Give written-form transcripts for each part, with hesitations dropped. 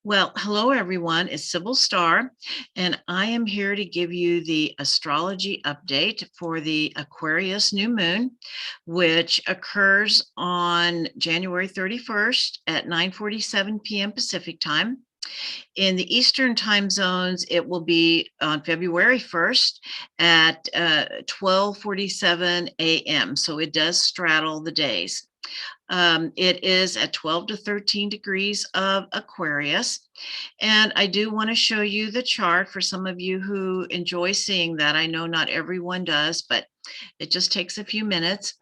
Well, hello everyone. It's Sybil Starr, and I am here to give you the astrology update for the Aquarius New Moon, which occurs on January 31st at 9:47 p.m. Pacific time. In the Eastern time zones, it will be on February 1st at 12:47 a.m. So it does straddle the days. It is at 12 to 13 degrees of Aquarius. And I do want to show you the chart for some of you who enjoy seeing that. I know not everyone does, but it just takes a few minutes.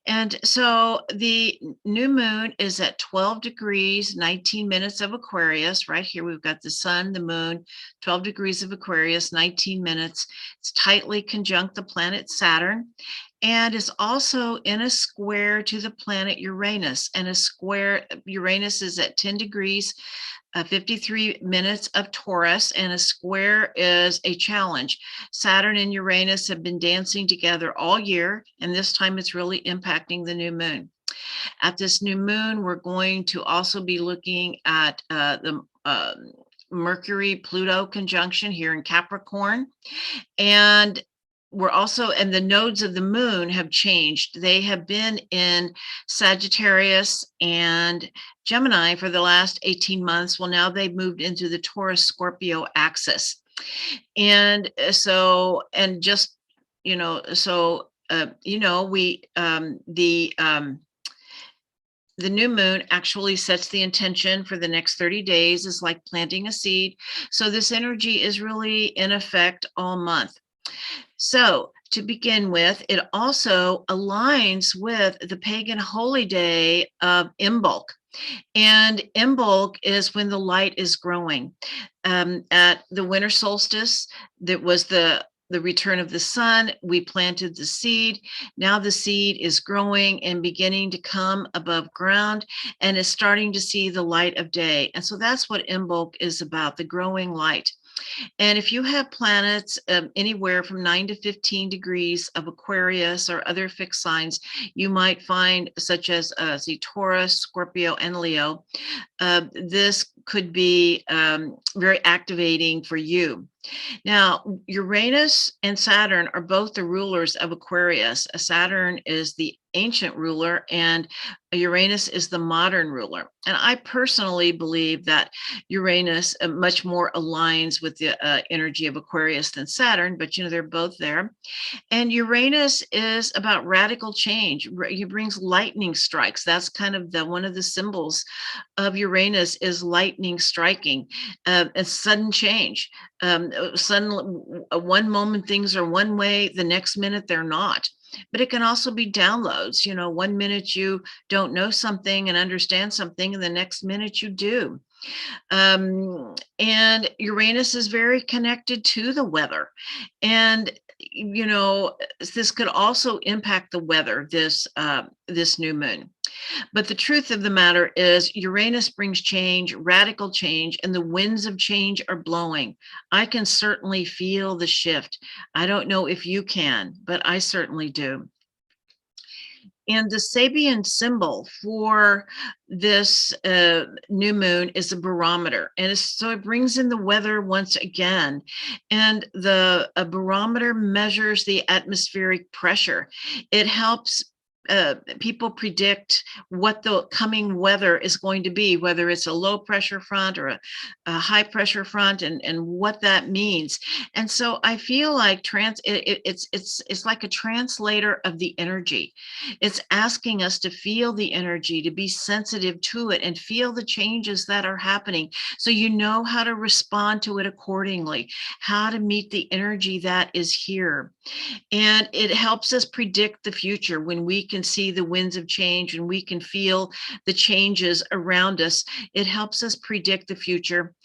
And so the new moon is at 12 degrees, 19 minutes of Aquarius. Right here, we've got the sun, the moon, 12 degrees of Aquarius, 19 minutes. It's tightly conjunct the planet Saturn, and is also in a square to the planet Uranus. And a square, Uranus is at 10 degrees, 53 minutes of Taurus, and a square is a challenge. Saturn and Uranus have been dancing together all year, and this time it's really impacting the new moon. At this new moon, we're going to also be looking at the Mercury Pluto conjunction here in Capricorn. And the nodes of the moon have changed. They have been in Sagittarius and Gemini for the last 18 months. Well, now they've moved into the Taurus Scorpio axis. And so, and just, the new moon actually sets the intention for the next 30 days, is like planting a seed. So this energy is really in effect all month. So to begin with, it also aligns with the pagan holy day of Imbulk. And Imbulk is when the light is growing. At the winter solstice, that was the return of the sun. We planted the seed. Now the seed is growing and beginning to come above ground and is starting to see the light of day. And so that's what Imbulk is about, the growing light. And if you have planets anywhere from 9 to 15 degrees of Aquarius or other fixed signs, you might find, such as Taurus, Scorpio, and Leo, this could be very activating for you. Now, Uranus and Saturn are both the rulers of Aquarius. Saturn is the ancient ruler and Uranus is the modern ruler. And I personally believe that Uranus much more aligns with the energy of Aquarius than Saturn, but they're both there. And Uranus is about radical change. It brings lightning strikes. That's kind of one of the symbols of Uranus is lightning striking, a sudden change. One moment things are one way, the next minute they're not. But it can also be downloads. One minute you don't know something and understand something, and the next minute you do. And Uranus is very connected to the weather. And this could also impact the weather, this new moon. But the truth of the matter is Uranus brings change, radical change, and the winds of change are blowing. I can certainly feel the shift. I don't know if you can, but I certainly do. And the Sabian symbol for this new moon is a barometer. And so it brings in the weather once again. And a barometer measures the atmospheric pressure. It helps people predict what the coming weather is going to be, whether it's a low pressure front or a high pressure front, and what that means. And so I feel like it's like a translator of the energy. It's asking us to feel the energy, to be sensitive to it and feel the changes that are happening, so you know how to respond to it accordingly, how to meet the energy that is here. And it helps us predict the future when we can see the winds of change and we can feel the changes around us. It helps us predict the future.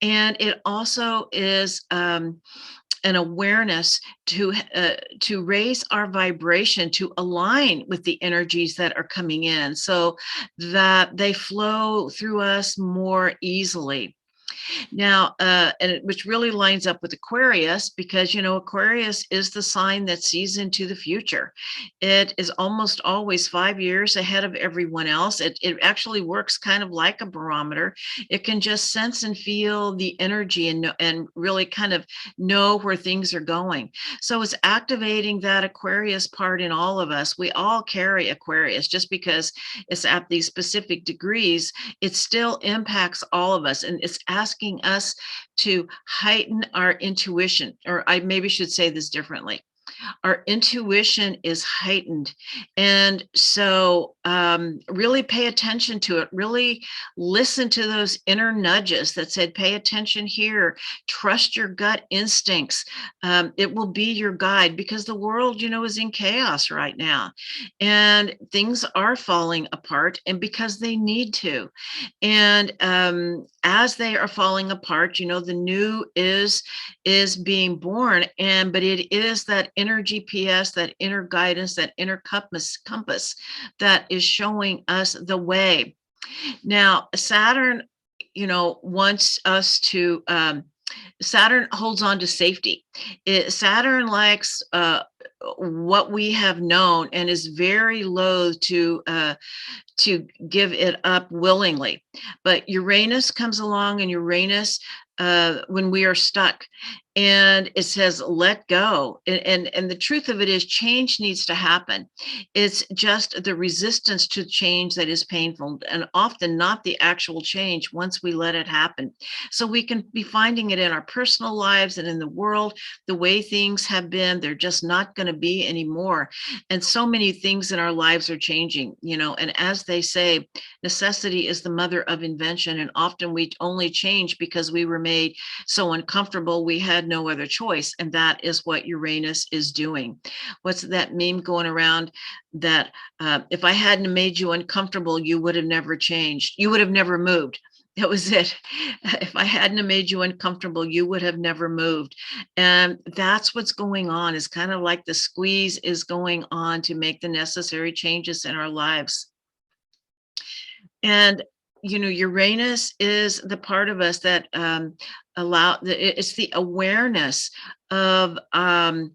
And it also is an awareness to raise our vibration, to align with the energies that are coming in so that they flow through us more easily. Now, which really lines up with Aquarius because, Aquarius is the sign that sees into the future. It is almost always 5 years ahead of everyone else. It actually works kind of like a barometer. It can just sense and feel the energy and really kind of know where things are going. So it's activating that Aquarius part in all of us. We all carry Aquarius just because it's at these specific degrees. It still impacts all of us, and it's asking us to heighten our intuition, or I maybe should say this differently. Our intuition is heightened. And so really pay attention to it. Really listen to those inner nudges that said, pay attention here, trust your gut instincts. It will be your guide because the world, is in chaos right now. And things are falling apart, and because they need to. And as they are falling apart, the new is being born, but it is that inner GPS, that inner guidance, that inner compass that is showing us the way. Now, Saturn, wants us to Saturn holds on to safety. Saturn likes what we have known and is very loath to give it up willingly. But Uranus comes along, and Uranus, when we are stuck, and it says, let go. And the truth of it is, change needs to happen. It's just the resistance to change that is painful, and often not the actual change once we let it happen. So we can be finding it in our personal lives and in the world. The way things have been, they're just not going to be anymore. And so many things in our lives are changing, and as they say, necessity is the mother of invention. And often we only change because we were made so uncomfortable we had no other choice. And that is what Uranus is doing. What's that meme going around that if I hadn't made you uncomfortable, you would have never changed. You would have never moved. That was it. If I hadn't made you uncomfortable, you would have never moved. And that's what's going on. It's kind of like the squeeze is going on to make the necessary changes in our lives. And Uranus is the part of us that it's the awareness of our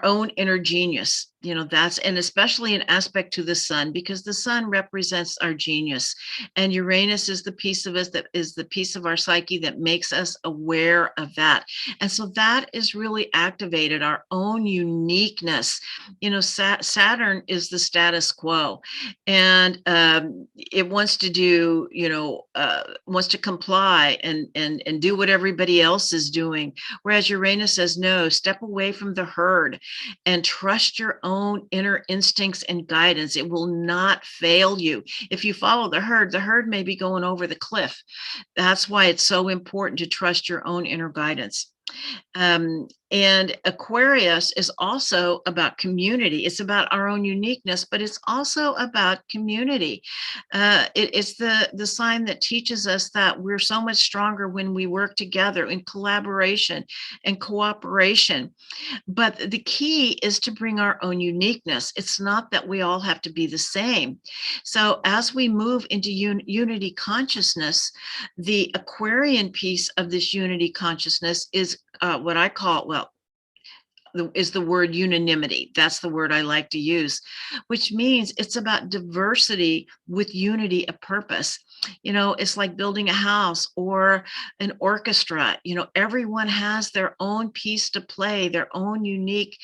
own inner genius. That's, and especially an aspect to the sun, because the sun represents our genius, and Uranus is the piece of us that is the piece of our psyche that makes us aware of that. And so that is really activated our own uniqueness. Saturn is the status quo, and it wants to do, wants to comply and do what everybody else is doing. Whereas Uranus says, no, step away from the herd and trust your own inner instincts and guidance. It will not fail you. If you follow the herd may be going over the cliff. That's why it's so important to trust your own inner guidance. And Aquarius is also about community. It's about our own uniqueness, but it's also about community. It's the sign that teaches us that we're so much stronger when we work together in collaboration and cooperation. But the key is to bring our own uniqueness. It's not that we all have to be the same. So as we move into unity consciousness, the Aquarian piece of this unity consciousness is what I call, is the word unanimity. That's the word I like to use, which means it's about diversity with unity of purpose. It's like building a house or an orchestra. Everyone has their own piece to play, their own unique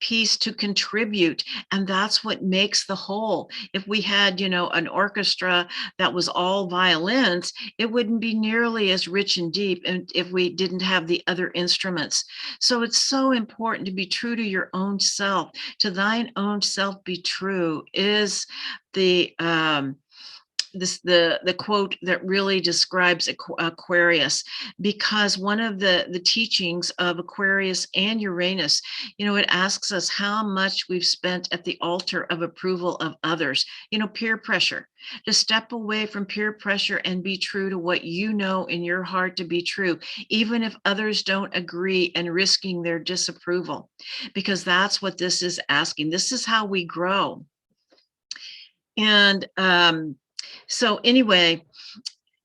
piece to contribute. And that's what makes the whole. If we had, an orchestra that was all violins, it wouldn't be nearly as rich and deep if we didn't have the other instruments. So it's so important to be true to your own self. To thine own self be true is the the quote that really describes Aquarius, because one of the teachings of Aquarius and Uranus, it asks us how much we've spent at the altar of approval of others, peer pressure, to step away from peer pressure and be true to what you know in your heart to be true, even if others don't agree, and risking their disapproval, because that's what this is asking. This is how we grow. And so anyway,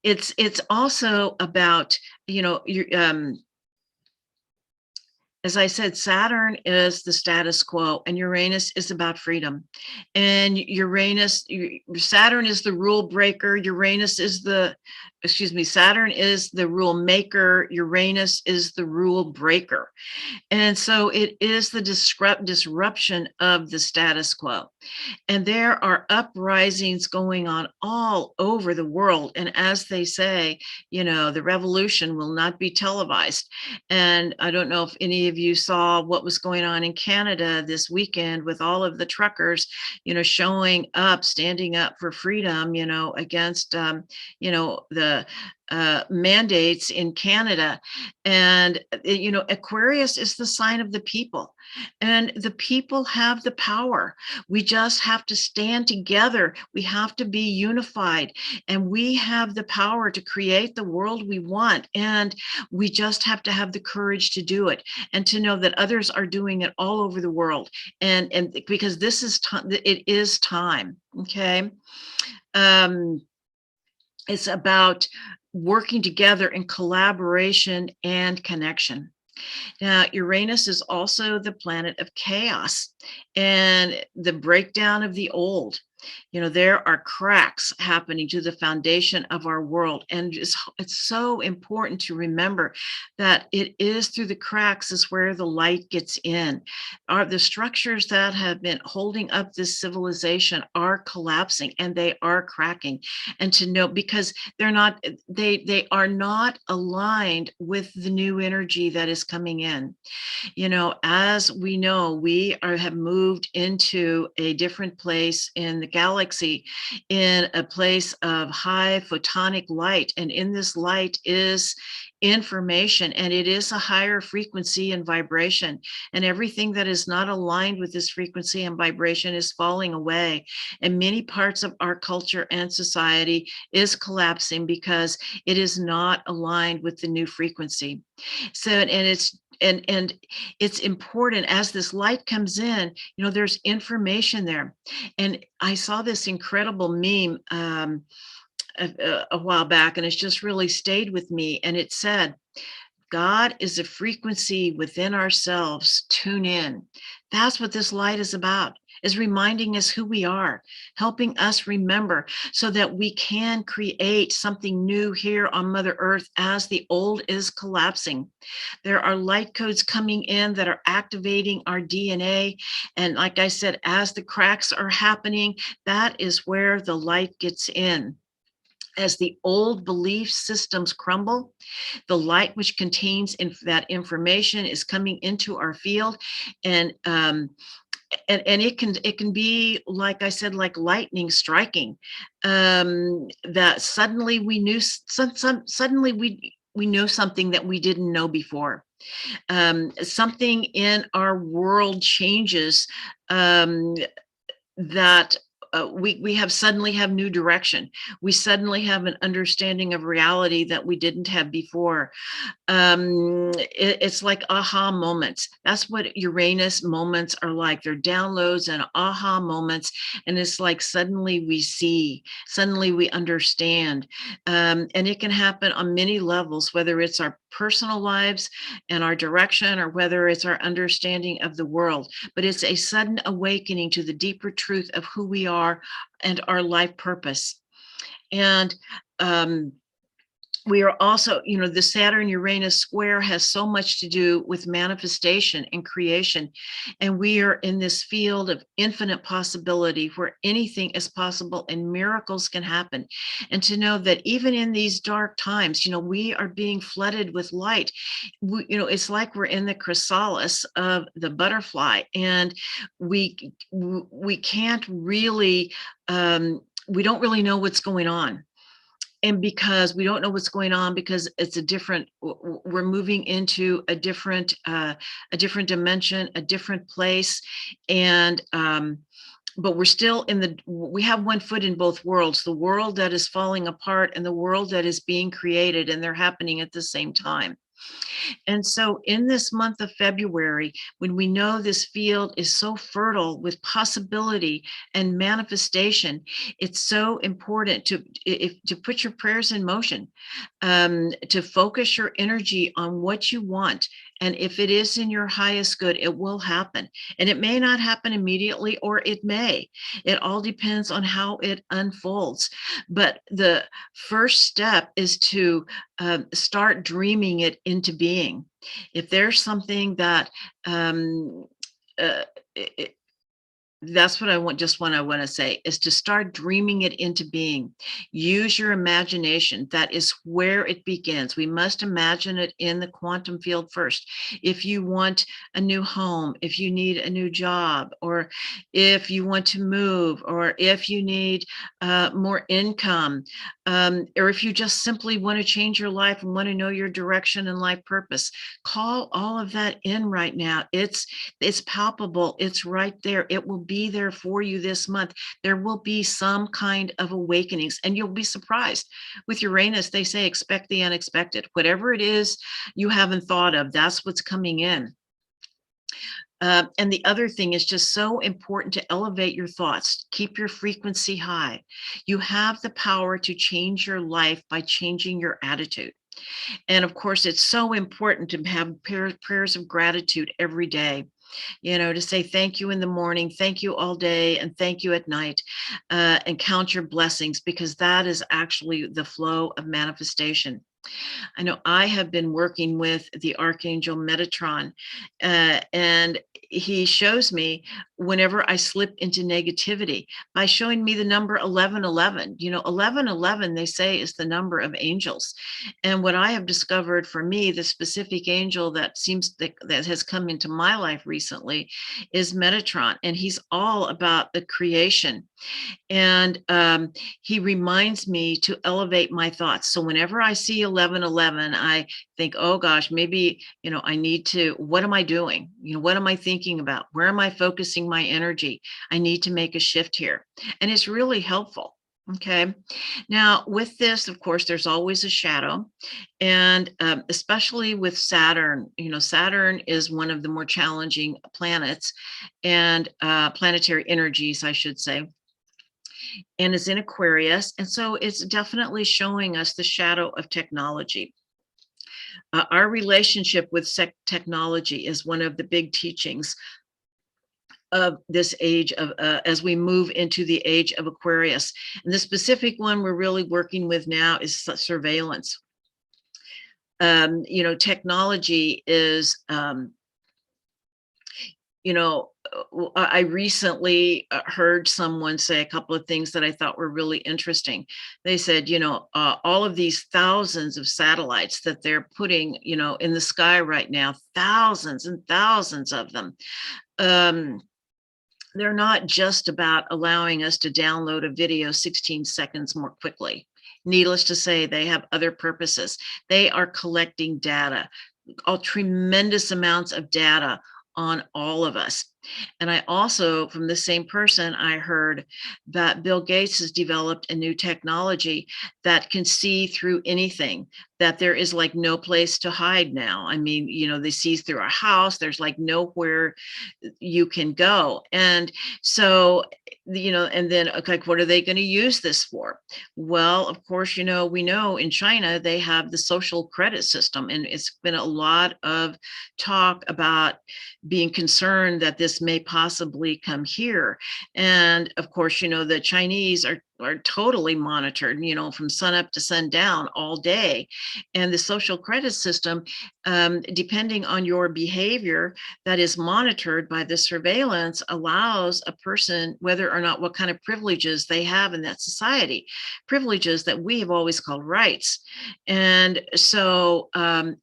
it's also about, as I said, Saturn is the status quo and Uranus is about freedom. And Saturn is the rule breaker. Saturn is the rule maker. Uranus is the rule breaker. And so it is the disruption of the status quo. And there are uprisings going on all over the world. And as they say, the revolution will not be televised. And I don't know if any of you saw what was going on in Canada this weekend with all of the truckers, showing up, standing up for freedom, against, the mandates in Canada. And, Aquarius is the sign of the people. And the people have the power. We just have to stand together. We have to be unified. And we have the power to create the world we want. And we just have to have the courage to do it and to know that others are doing it all over the world. And because this is time, it is time. Okay. It's about working together in collaboration and connection. Now, Uranus is also the planet of chaos and the breakdown of the old. There are cracks happening to the foundation of our world. And it's so important to remember that it is through the cracks is where the light gets in. The structures that have been holding up this civilization are collapsing and they are cracking. And to know, because they are not aligned with the new energy that is coming in. As we know, we have moved into a different place in the galaxy, in a place of high photonic light. And in this light is information, and it is a higher frequency and vibration. And everything that is not aligned with this frequency and vibration is falling away. And many parts of our culture and society is collapsing because it is not aligned with the new frequency. So, and it's important as this light comes in, there's information there. And I saw this incredible meme a while back, and it's just really stayed with me. And it said, God is a frequency within ourselves. Tune in. That's what this light is about, is reminding us who we are, helping us remember so that we can create something new here on Mother Earth as the old is collapsing. There are light codes coming in that are activating our DNA. And like I said, as the cracks are happening, that is where the light gets in. As the old belief systems crumble, the light which contains that information is coming into our field. And it can be, like I said, like lightning striking, that suddenly we knew suddenly we know something that we didn't know before. Something in our world changes, that we have suddenly have new direction. We suddenly have an understanding of reality that we didn't have before. It's like aha moments. That's what Uranus moments are like. They're downloads and aha moments. And it's like suddenly we see, suddenly we understand. And it can happen on many levels, whether it's our personal lives and our direction, or whether it's our understanding of the world. But it's a sudden awakening to the deeper truth of who we are and our life purpose. And we are also, the Saturn-Uranus square has so much to do with manifestation and creation. And we are in this field of infinite possibility where anything is possible and miracles can happen. And to know that even in these dark times, we are being flooded with light. It's like we're in the chrysalis of the butterfly, and we can't really, we don't really know what's going on. And because we don't know what's going on, because it's we're moving into a different dimension, a different place. And, but we're still we have one foot in both worlds, the world that is falling apart and the world that is being created, and they're happening at the same time. And so in this month of February, when we know this field is so fertile with possibility and manifestation, it's so important to put your prayers in motion, to focus your energy on what you want. And if it is in your highest good, it will happen. And it may not happen immediately, or it may. It all depends on how it unfolds. But the first step is to start dreaming it into being. If there's something that uh, it, that's what I want. Just what I want to say is to start dreaming it into being. Use your imagination. That is where it begins. We must imagine it in the quantum field first. If you want a new home, if you need a new job, or if you want to move, or if you need more income, or if you just simply want to change your life and want to know your direction and life purpose, call all of that in right now. It's palpable. It's right there. It will be there for you this month. There will be some kind of awakenings, and you'll be surprised. With Uranus, they say expect the unexpected. Whatever it is you haven't thought of, that's what's coming in. And the other thing is just so important to elevate your thoughts. Keep your frequency high. You have the power to change your life by changing your attitude. And of course, it's so important to have prayers of gratitude every day. To say thank you in the morning, thank you all day, and thank you at night, and count your blessings, because that is actually the flow of manifestation. I know I have been working with the Archangel Metatron, and he shows me whenever I slip into negativity by showing me the number 1111. 1111, they say, is the number of angels. And what I have discovered for me, the specific angel that has come into my life recently is Metatron, and he's all about the creation. And he reminds me to elevate my thoughts. So whenever I see 1111, I think, oh gosh, maybe, I need to, what am I doing? What am I thinking about? Where am I focusing my energy? I need to make a shift here. And it's really helpful. Okay. Now, with this, of course, there's always a shadow. And especially with Saturn, Saturn is one of the more challenging planets and planetary energies, I should say, and is in Aquarius. And so it's definitely showing us the shadow of technology. Our relationship with technology is one of the big teachings of this age of as we move into the age of Aquarius. And the specific one we're really working with now is surveillance. Technology is I recently heard someone say a couple of things that I thought were really interesting. They said, all of these thousands of satellites that they're putting, in the sky right now, thousands and thousands of them. They're not just about allowing us to download a video 16 seconds more quickly. Needless to say, they have other purposes. They are collecting data, tremendous amounts of data on all of us. And I also, from the same person, I heard that Bill Gates has developed a new technology that can see through anything, that there is like no place to hide now. I mean, they see through a house, there's like nowhere you can go. And so, and then like, what are they going to use this for? Well, of course, we know in China, they have the social credit system, and it's been a lot of talk about being concerned that this may possibly come here. And of course, the Chinese are totally monitored, from sun up to sundown all day. And the social credit system, depending on your behavior that is monitored by the surveillance, allows a person, whether or not what kind of privileges they have in that society, privileges that we have always called rights. And so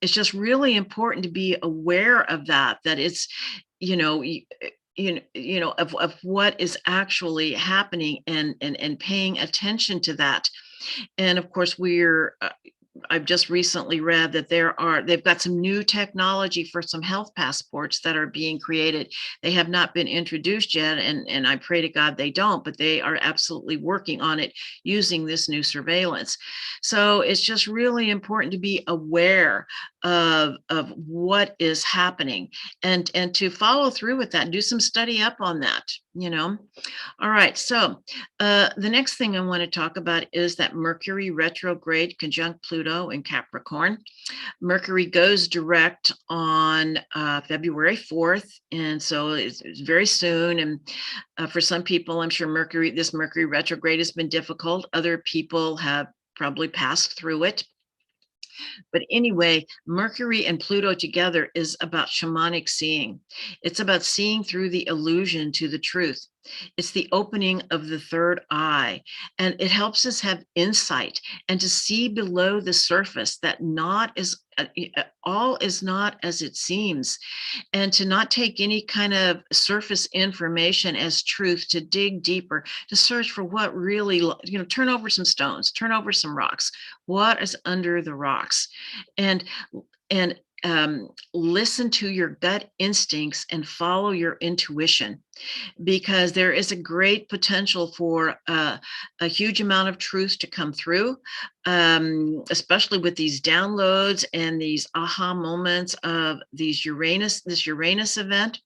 it's just really important to be aware of that it's, of what is actually happening, and paying attention to that. And of course, I've just recently read that they've got some new technology for some health passports that are being created. They have not been introduced yet, and I pray to God they don't, but they are absolutely working on it using this new surveillance. So it's just really important to be aware of what is happening, and to follow through with that, do some study up on that, you know. All right, so the next thing I want to talk about is that Mercury retrograde conjunct Pluto in Capricorn. Mercury goes direct on February 4th, and so it's very soon. And for some people, I'm sure this Mercury retrograde has been difficult. Other people have probably passed through it. But anyway, Mercury and Pluto together is about shamanic seeing. It's about seeing through the illusion to the truth. It's the opening of the third eye, and it helps us have insight and to see below the surface that all is not as it seems, and to not take any kind of surface information as truth, to dig deeper, to search for what really, turn over some stones, turn over some rocks, what is under the rocks, and and listen to your gut instincts and follow your intuition, because there is a great potential for a huge amount of truth to come through, especially with these downloads and these aha moments of this Uranus event.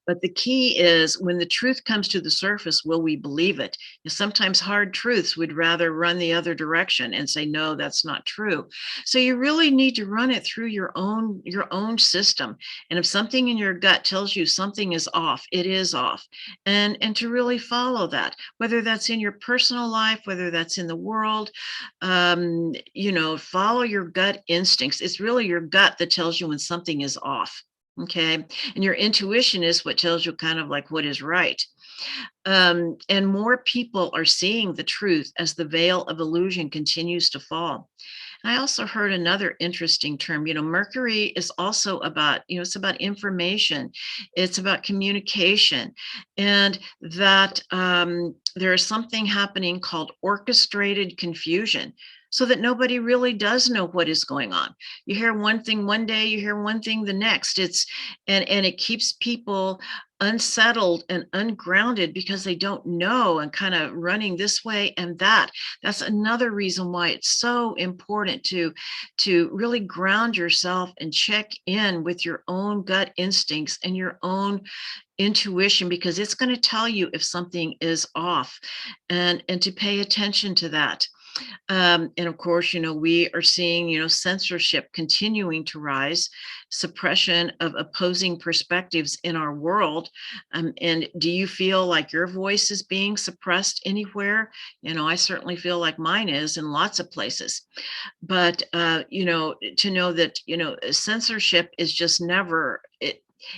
But the key is, when the truth comes to the surface, will we believe it? Sometimes hard truths would rather run the other direction and say, no, that's not true. So you really need to run it through your own system. And if something in your gut tells you something is off, it is off. And to really follow that, whether that's in your personal life, whether that's in the world, follow your gut instincts. It's really your gut that tells you when something is off. Okay. And your intuition is what tells you kind of like what is right. And more people are seeing the truth as the veil of illusion continues to fall. And I also heard another interesting term. Mercury is also about, it's about information. It's about communication. And that there is something happening called orchestrated confusion, so that nobody really does know what is going on. You hear one thing one day, you hear one thing the next. And it keeps people unsettled and ungrounded because they don't know, and kind of running this way and that. That's another reason why it's so important to really ground yourself and check in with your own gut instincts and your own intuition, because it's going to tell you if something is off, and to pay attention to that. And of course, we are seeing, censorship continuing to rise, suppression of opposing perspectives in our world. And do you feel like your voice is being suppressed anywhere? I certainly feel like mine is in lots of places. But, to know that, censorship is just never,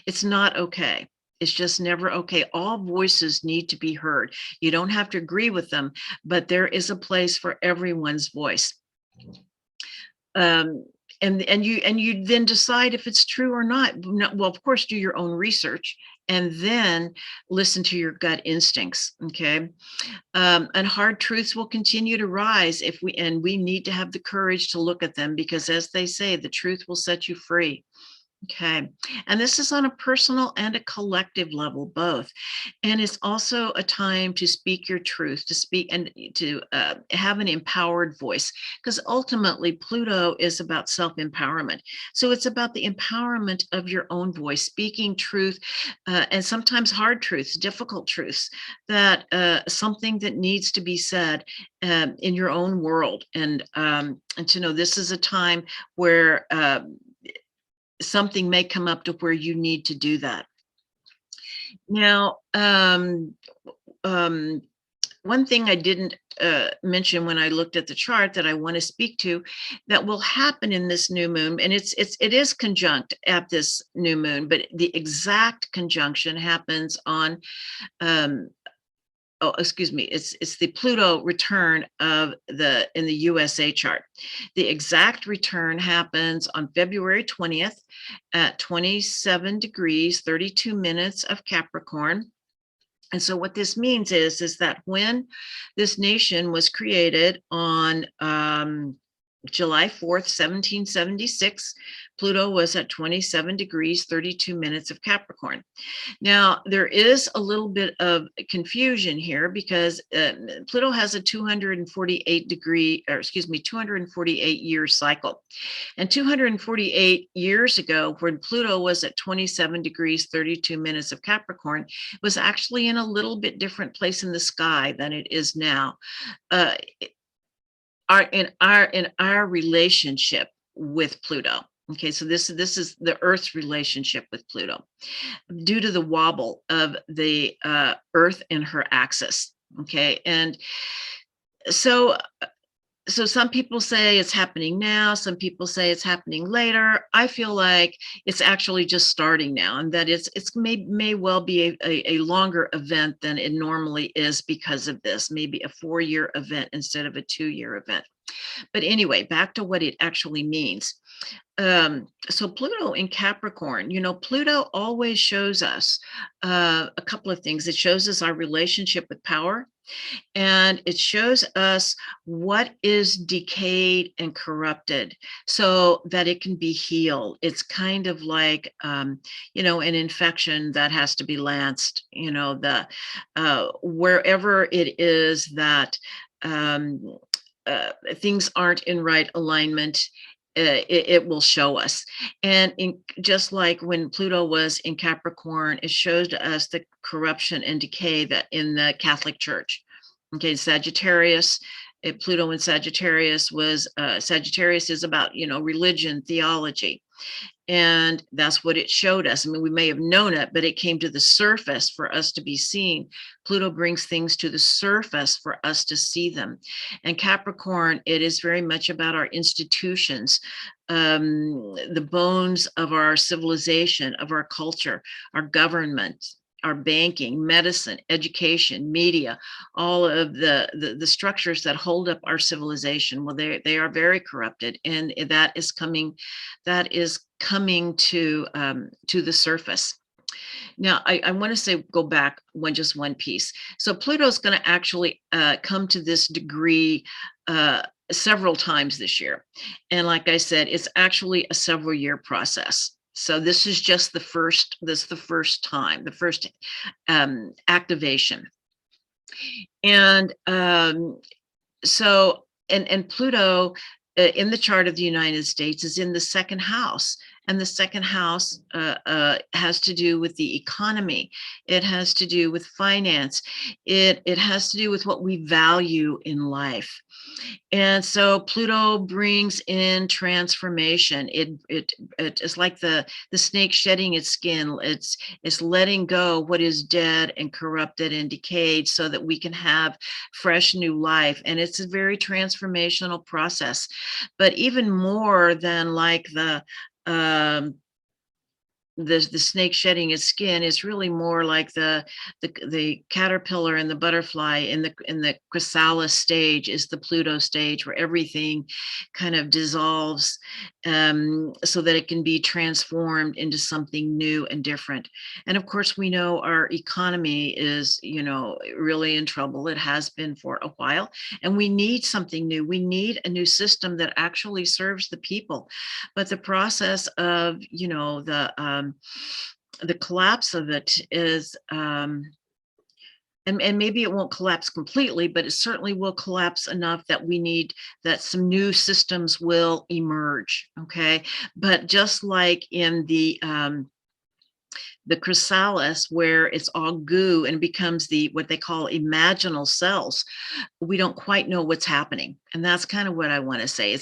it's not okay. It's just never okay. All voices need to be heard. You don't have to agree with them, but there is a place for everyone's voice. And you then decide if it's true or not. Well, of course, do your own research and then listen to your gut instincts. Okay. And hard truths will continue to rise we need to have the courage to look at them, because as they say, the truth will set you free. Okay. And this is on a personal and a collective level, both. And it's also a time to speak your truth, to speak and to have an empowered voice, because ultimately Pluto is about self-empowerment. So it's about the empowerment of your own voice, speaking truth, and sometimes hard truths, difficult truths, that something that needs to be said in your own world. And to know this is a time where something may come up to where you need to do that. Now, one thing I didn't mention when I looked at the chart that I want to speak to, that will happen in this new moon, and it is conjunct at this new moon, but the exact conjunction happens on it's the Pluto return in the USA chart. The exact return happens on February 20th at 27 degrees, 32 minutes of Capricorn. And so what this means is that when this nation was created on July 4th, 1776, Pluto was at 27 degrees, 32 minutes of Capricorn. Now, there is a little bit of confusion here because Pluto has a 248 year cycle. And 248 years ago, when Pluto was at 27 degrees, 32 minutes of Capricorn, was actually in a little bit different place in the sky than it is now. Uh, in our relationship with Pluto. Okay, so this is the Earth's relationship with Pluto due to the wobble of the Earth and her axis. Okay, and so some people say it's happening now, some people say it's happening later. I feel like it's actually just starting now, and that it's may well be a longer event than it normally is because of this, maybe a 4-year event instead of a 2-year event. But anyway, back to what it actually means. So Pluto in Capricorn, Pluto always shows us a couple of things. It shows us our relationship with power, and it shows us what is decayed and corrupted so that it can be healed. It's kind of like, an infection that has to be lanced, wherever it is that things aren't in right alignment, it will show us. And just like when Pluto was in Capricorn, it shows us the corruption and decay that in the Catholic Church. Okay, Sagittarius, Pluto in Sagittarius was Sagittarius is about religion, theology. And that's what it showed us. I mean, we may have known it, but it came to the surface for us to be seen. Pluto brings things to the surface for us to see them. And Capricorn, it is very much about our institutions, the bones of our civilization, of our culture, our government, our banking, medicine, education, media, all of the structures that hold up our civilization. Well, they are very corrupted, and that is coming to the surface. Now, I want to go back just one piece. So Pluto's going to actually come to this degree several times this year, and like I said, it's actually a several-year process. So this is just the first time, the first activation. And so Pluto in the chart of the United States is in the second house. And the second house has to do with the economy. It has to do with finance. It has to do with what we value in life. And so Pluto brings in transformation. It's like the snake shedding its skin. It's letting go what is dead and corrupted and decayed so that we can have fresh new life. And it's a very transformational process. But even more than like the snake shedding its skin is really more like the caterpillar and the butterfly in the chrysalis stage is the Pluto stage, where everything kind of dissolves so that it can be transformed into something new and different. And of course, we know our economy is really in trouble. It has been for a while, and we need something new. We need a new system that actually serves the people. But the process of the collapse of it is and maybe it won't collapse completely, but it certainly will collapse enough that some new systems will emerge. Okay, but just like in the chrysalis, where it's all goo and becomes what they call imaginal cells, we don't quite know what's happening. And that's kind of what I want to say.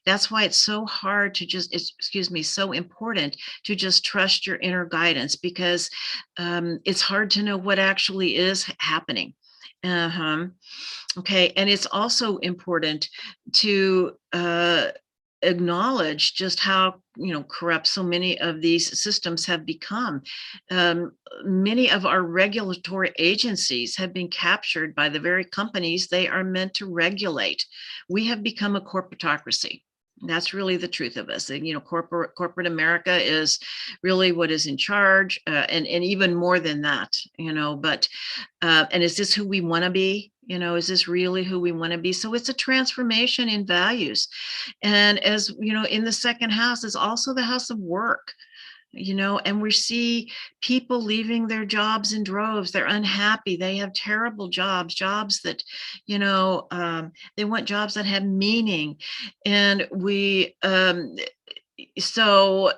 That's why it's so hard to so important to just trust your inner guidance, because it's hard to know what actually is happening. Okay, and it's also important to acknowledge just how corrupt so many of these systems have become. Many of our regulatory agencies have been captured by the very companies they are meant to regulate. We have become a corporatocracy. That's really the truth of us. Corporate America is really what is in charge, and even more than that. But and is this who we want to be? Is this really who we want to be? So it's a transformation in values. And as in the second house is also the house of work. And we see people leaving their jobs in droves. They're unhappy. They have terrible jobs that, they want jobs that have meaning. And so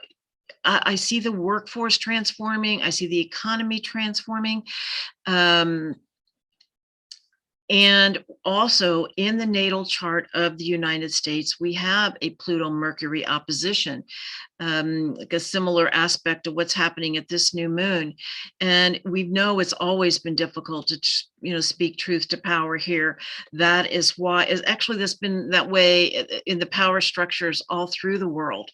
I see the workforce transforming. I see the economy transforming. And also in the natal chart of the United States, we have a Pluto-Mercury opposition, like a similar aspect of what's happening at this new moon. And we know it's always been difficult to, speak truth to power here. That is why, it's actually this been that way in the power structures all through the world.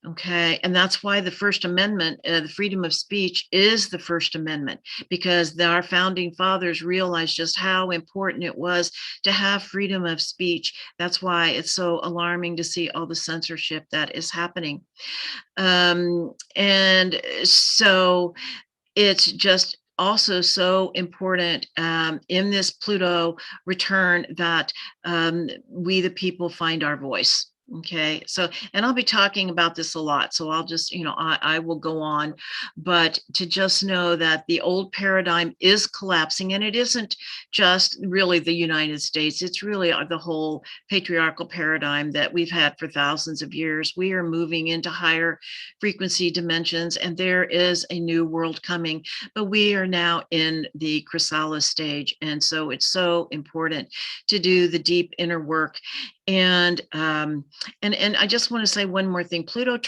Okay. And that's why the First Amendment, the freedom of speech is the First Amendment, because our founding fathers realized just how important it was to have freedom of speech. That's why it's so alarming to see all the censorship that is happening. And so it's just also so important in this Pluto return that we, the people, find our voice. Okay, so, and I'll be talking about this a lot, so I'll just, I will go on, but to just know that the old paradigm is collapsing, and it isn't just really the United States, it's really the whole patriarchal paradigm that we've had for thousands of years. We are moving into higher frequency dimensions, and there is a new world coming, but we are now in the chrysalis stage, and so it's so important to do the deep inner work. And I just want to say one more thing. Pluto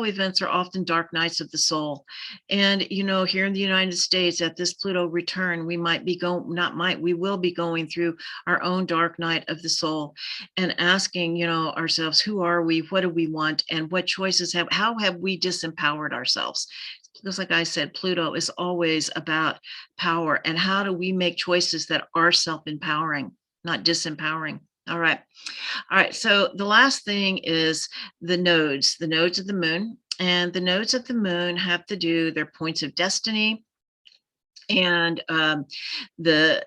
events are often dark nights of the soul. And, here in the United States at this Pluto return, we we will be going through our own dark night of the soul and asking, ourselves, who are we? What do we want? And what choices how have we disempowered ourselves? Because like I said, Pluto is always about power. And how do we make choices that are self-empowering, not disempowering? All right. So the last thing is the nodes of the moon. And the nodes of the moon have to do their points of destiny. And the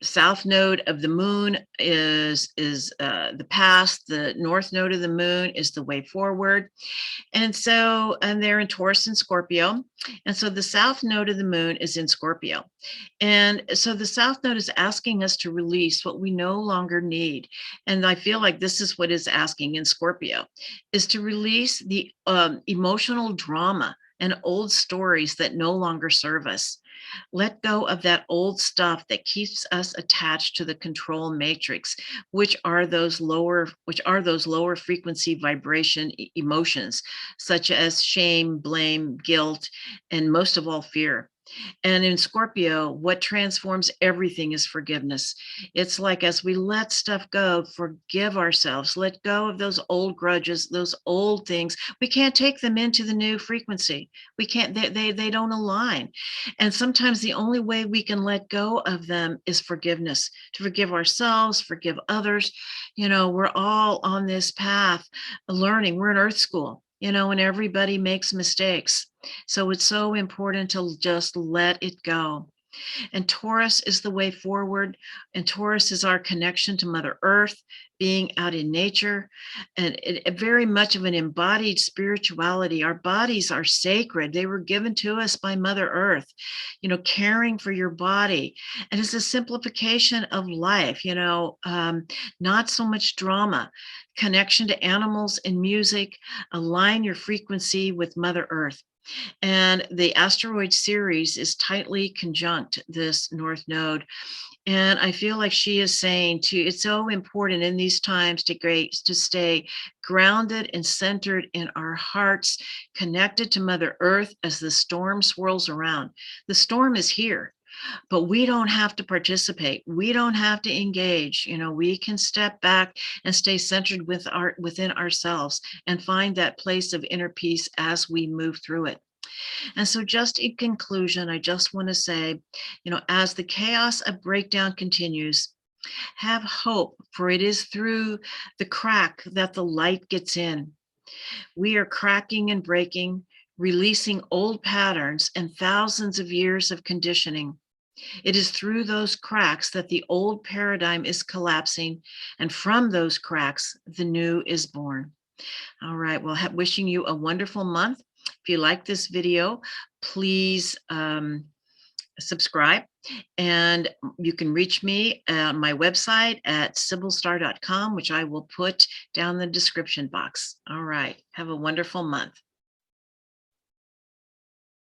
south node of the moon is the past. The north node of the moon is the way forward. And they're in Taurus and Scorpio. And so the south node of the moon is in Scorpio. And so the south node is asking us to release what we no longer need. And I feel like this is what it's asking in Scorpio, is to release the emotional drama and old stories that no longer serve us. Let go of that old stuff that keeps us attached to the control matrix, which are those lower frequency vibration emotions, such as shame, blame, guilt, and most of all, fear. And in Scorpio, what transforms everything is forgiveness. It's like as we let stuff go, forgive ourselves, let go of those old grudges, those old things. We can't take them into the new frequency. We can't, they don't align. And sometimes the only way we can let go of them is forgiveness, to forgive ourselves, forgive others. We're all on this path learning. We're in Earth School, and everybody makes mistakes. So it's so important to just let it go. And Taurus is the way forward. And Taurus is our connection to Mother Earth, being out in nature, and very much of an embodied spirituality. Our bodies are sacred. They were given to us by Mother Earth, caring for your body. And it's a simplification of life, not so much drama. Connection to animals and music, align your frequency with Mother Earth. And the asteroid Ceres is tightly conjunct this north node. And I feel like she is saying it's so important in these times to stay grounded and centered in our hearts, connected to Mother Earth as the storm swirls around. The storm is here, but we don't have to participate. We don't have to engage. We can step back and stay centered within ourselves and find that place of inner peace as we move through it. And so just in conclusion, I just want to say, as the chaos of breakdown continues, have hope, for it is through the crack that the light gets in. We are cracking and breaking, releasing old patterns and thousands of years of conditioning. It is through those cracks that the old paradigm is collapsing, and from those cracks, the new is born. All right, well, wishing you a wonderful month. If you like this video, please subscribe, and you can reach me on my website at sybylstar.com, which I will put down in the description box. All right, have a wonderful month.